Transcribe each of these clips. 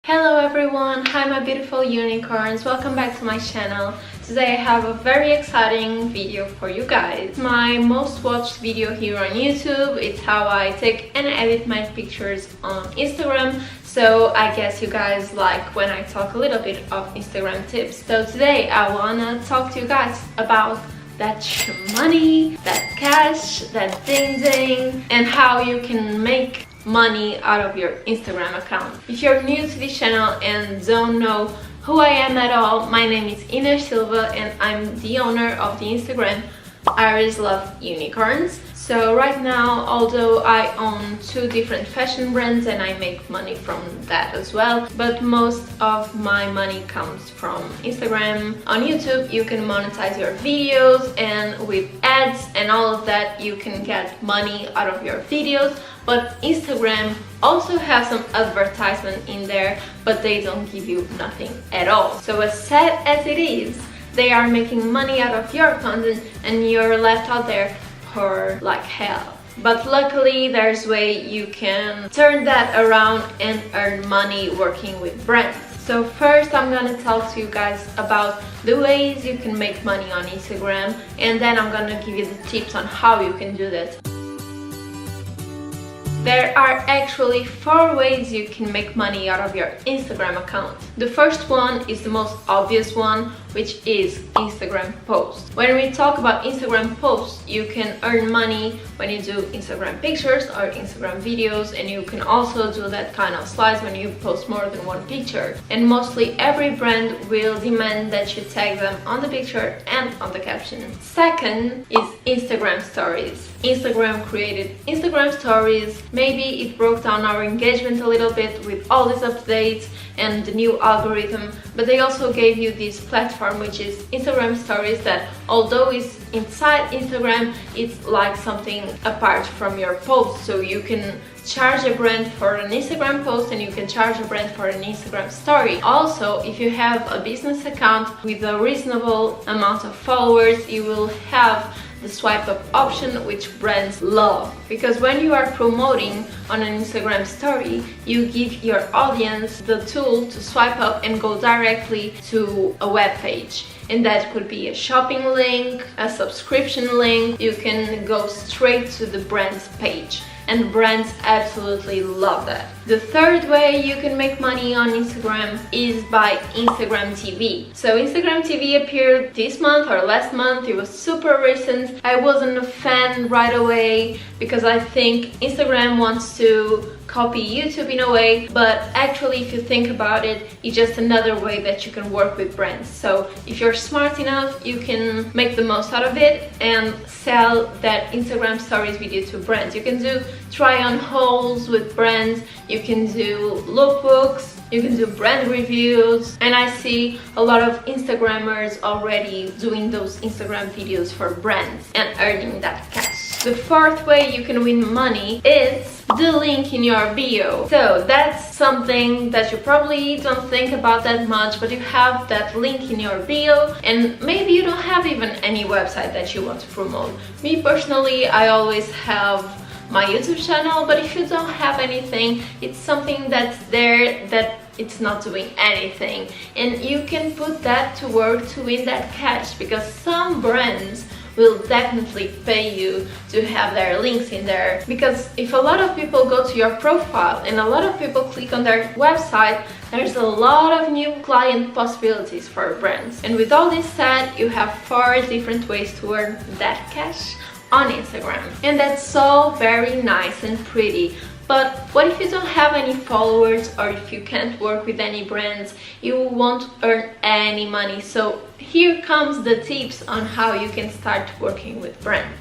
Hello everyone, hi my beautiful unicorns, welcome back to my channel. Today I have a very exciting video for you guys. My most watched video here on YouTube. It's how I take and edit my pictures on Instagram. So I guess you guys like when I talk a little bit of Instagram tips. So today I wanna talk to you guys about that money, that cash, that ding ding, and how you can make money out of your Instagram account. If you're new to this channel and don't know who I am at all, my name is Ines Silva and I'm the owner of the Instagram Iris Love Unicorns. So right now, although I own two different fashion brands and I make money from that as well, but most of my money comes from Instagram. On YouTube you can monetize your videos, and with ads and all of that you can get money out of your videos. But Instagram also has some advertisement in there, but they don't give you nothing at all. So as sad as it is, they are making money out of your content and you're left out there for like hell. But luckily there's a way you can turn that around and earn money working with brands. So first I'm gonna talk to you guys about the ways you can make money on Instagram, and then I'm gonna give you the tips on how you can do that. There are actually 4 ways you can make money out of your Instagram account. The first one is the most obvious one, which is Instagram posts. When we talk about Instagram posts, you can earn money when you do Instagram pictures or Instagram videos, and you can also do that kind of slides when you post more than one picture. And mostly every brand will demand that you tag them on the picture and on the caption. Second is Instagram stories. Instagram created Instagram stories. Maybe it broke down our engagement a little bit with all these updates and the new algorithm, but they also gave you this platform which is Instagram stories, that although it's inside Instagram, it's like something apart from your post. So you can charge a brand for an Instagram post and you can charge a brand for an Instagram story. Also, if you have a business account with a reasonable amount of followers, you will have the swipe up option, which brands love, because when you are promoting on an Instagram story, you give your audience the tool to swipe up and go directly to a web page. And that could be a shopping link, a subscription link. You can go straight to the brand's page, and brands absolutely love that. The third way you can make money on Instagram is by Instagram TV. So Instagram TV appeared this month or last month. It was super recent. I wasn't a fan right away because I think Instagram wants to copy YouTube in a way, but actually if you think about it, it's just another way that you can work with brands. So if you're smart enough, you can make the most out of it and sell that Instagram stories video to brands. You can do try on hauls with brands, you can do lookbooks, you can do brand reviews, and I see a lot of Instagrammers already doing those Instagram videos for brands and earning that cash. The fourth way you can win money is the link in your bio. So that's something that you probably don't think about that much, but you have that link in your bio and maybe you don't have even any website that you want to promote. Me personally, I always have my YouTube channel, but if you don't have anything, it's something that's there that it's not doing anything, and you can put that to work to win that cash, because some brands will definitely pay you to have their links in there. Because if a lot of people go to your profile and a lot of people click on their website, there's a lot of new client possibilities for brands. And with all this said, you have 4 different ways to earn that cash on Instagram, and that's so very nice and pretty. But what if you don't have any followers, or if you can't work with any brands? You won't earn any money. So here comes the tips on how you can start working with brands.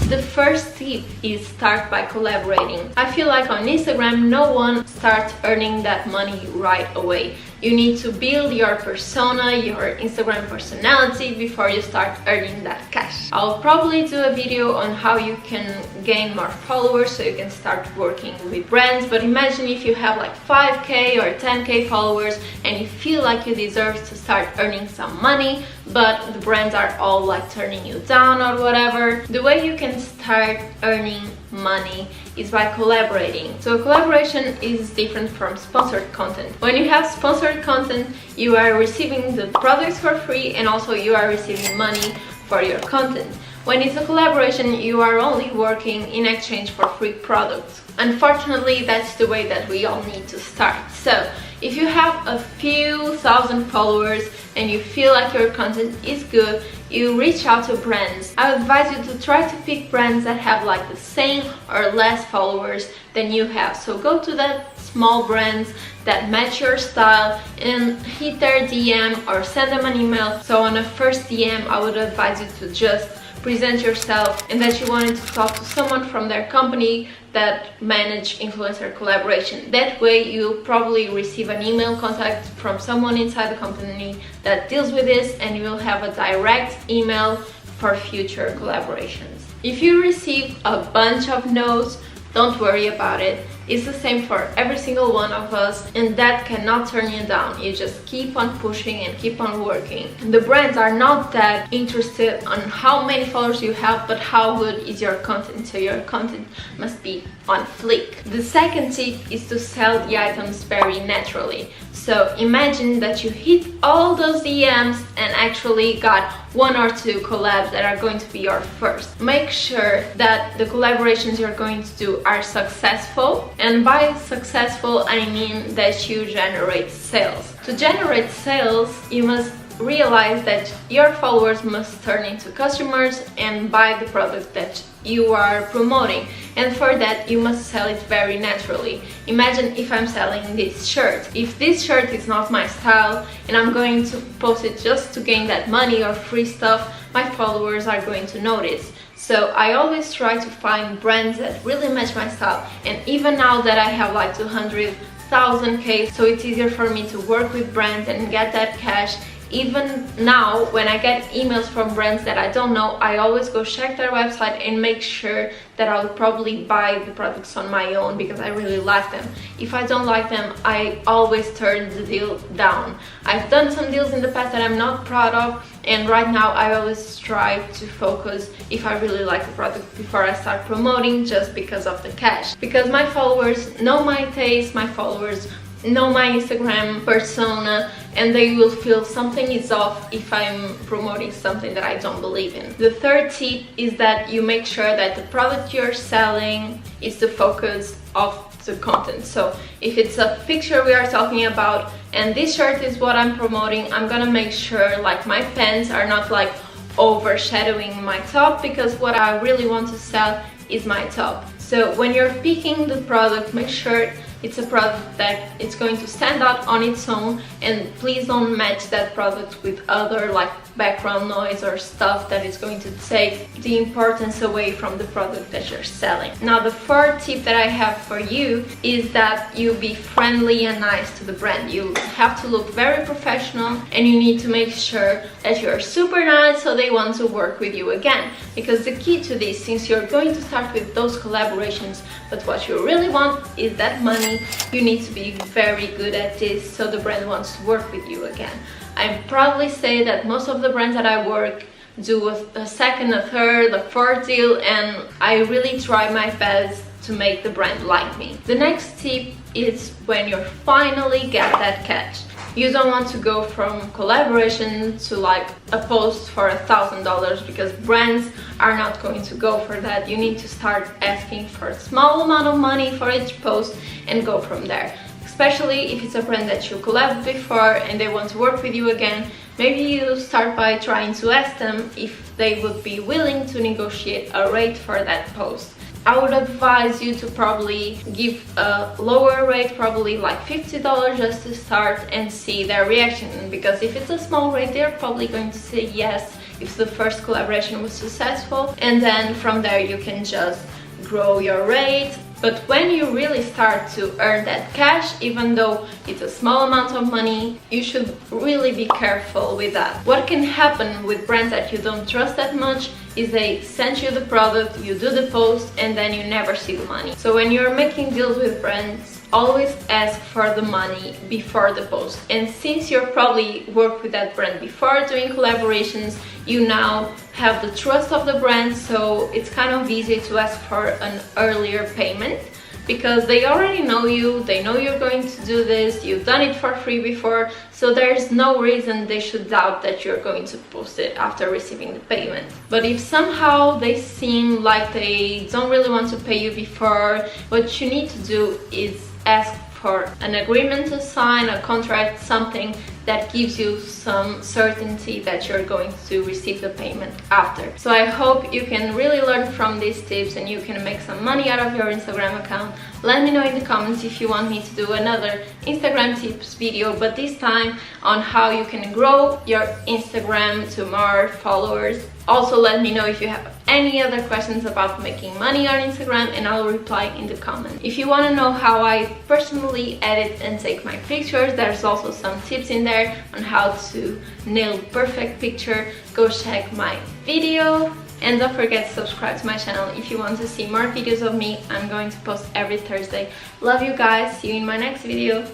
The first tip is start by collaborating. I feel like on Instagram no one starts earning that money right away. You need to build your persona, your Instagram personality, before you start earning that cash. I'll probably do a video on how you can gain more followers so you can start working with brands, but imagine if you have like 5k or 10k followers and you feel like you deserve to start earning some money, but the brands are all like turning you down or whatever. The way you can start earning money is by collaborating. So collaboration is different from sponsored content. When you have sponsored content, you are receiving the products for free and also you are receiving money for your content. When it's a collaboration, you are only working in exchange for free products. Unfortunately, that's the way that we all need to start. So if you have a few thousand followers and you feel like your content is good, you reach out to brands. I would advise you to try to pick brands that have like the same or less followers than you have. So go to that small brands that match your style and hit their DM or send them an email. So on a first DM, I would advise you to just present yourself and that you wanted to talk to someone from their company that manage influencer collaboration. That way you'll probably receive an email contact from someone inside the company that deals with this, and you will have a direct email for future collaborations. If you receive a bunch of no's, don't worry about it. It's the same for every single one of us, and that cannot turn you down. You just keep on pushing and keep on working. The brands are not that interested on how many followers you have, but how good is your content. So your content must be on fleek. The second tip is to sell the items very naturally. So imagine that you hit all those DMs and actually got one or two collabs that are going to be your first. Make sure that the collaborations you're going to do are successful, and by successful I mean that you generate sales. To generate sales, you must realize that your followers must turn into customers and buy the product that you are promoting, and for that you must sell it very naturally. Imagine if I'm selling this shirt. If this shirt is not my style and I'm going to post it just to gain that money or free stuff, my followers are going to notice. So I always try to find brands that really match my style, and even now that I have like 200,000K, so it's easier for me to work with brands and get that cash. Even now, when I get emails from brands that I don't know, I always go check their website and make sure that I'll probably buy the products on my own because I really like them. If I don't like them, I always turn the deal down. I've done some deals in the past that I'm not proud of, and right now I always try to focus if I really like the product before I start promoting, just because of the cash. Because my followers know my taste, my followers know my Instagram persona, and they will feel something is off if I'm promoting something that I don't believe in. The third tip is that you make sure that the product you're selling is the focus of the content. So if it's a picture we are talking about and this shirt is what I'm promoting, I'm gonna make sure like my pants are not like overshadowing my top, because what I really want to sell is my top. So when you're picking the product, make sure it's a product that it's going to stand out on its own, and please don't match that product with other like background noise or stuff that is going to take the importance away from the product that you're selling. Now the fourth tip that I have for you is that you be friendly and nice to the brand. You have to look very professional, and you need to make sure that you're super nice so they want to work with you again. Because the key to this, since you're going to start with those collaborations, but what you really want is that money, you need to be very good at this so the brand wants to work with you again. I proudly say that most of the brands that I work do a second, a third, a fourth deal, and I really try my best to make the brand like me. The next tip is when you finally get that cash. You don't want to go from collaboration to like a post for $1,000, because brands are not going to go for that. You need to start asking for a small amount of money for each post and go from there. Especially if it's a brand that you collabed before and they want to work with you again, maybe you start by trying to ask them if they would be willing to negotiate a rate for that post. I would advise you to probably give a lower rate, probably like $50 just to start and see their reaction, because if it's a small rate, they're probably going to say yes if the first collaboration was successful, and then from there you can just grow your rate. But when you really start to earn that cash, even though it's a small amount of money, you should really be careful with that. What can happen with brands that you don't trust that much is they send you the product, you do the post, and then you never see the money. So when you're making deals with brands, always ask for the money before the post. And since you're probably worked with that brand before doing collaborations, you now have the trust of the brand, so it's kind of easy to ask for an earlier payment because they already know you, they know you're going to do this, you've done it for free before, so there's no reason they should doubt that you're going to post it after receiving the payment. But if somehow they seem like they don't really want to pay you before, what you need to do is ask for an agreement to sign, a contract, something that gives you some certainty that you're going to receive the payment after. So I hope you can really learn from these tips and you can make some money out of your Instagram account. Let me know in the comments if you want me to do another Instagram tips video, but this time on how you can grow your Instagram to more followers. Also, let me know if you have any other questions about making money on Instagram and I'll reply in the comments. If you want to know how I personally edit and take my pictures, there's also some tips in there on how to nail perfect picture. Go check my video and don't forget to subscribe to my channel if you want to see more videos of me. I'm going to post every Thursday. Love you guys. See you in my next video.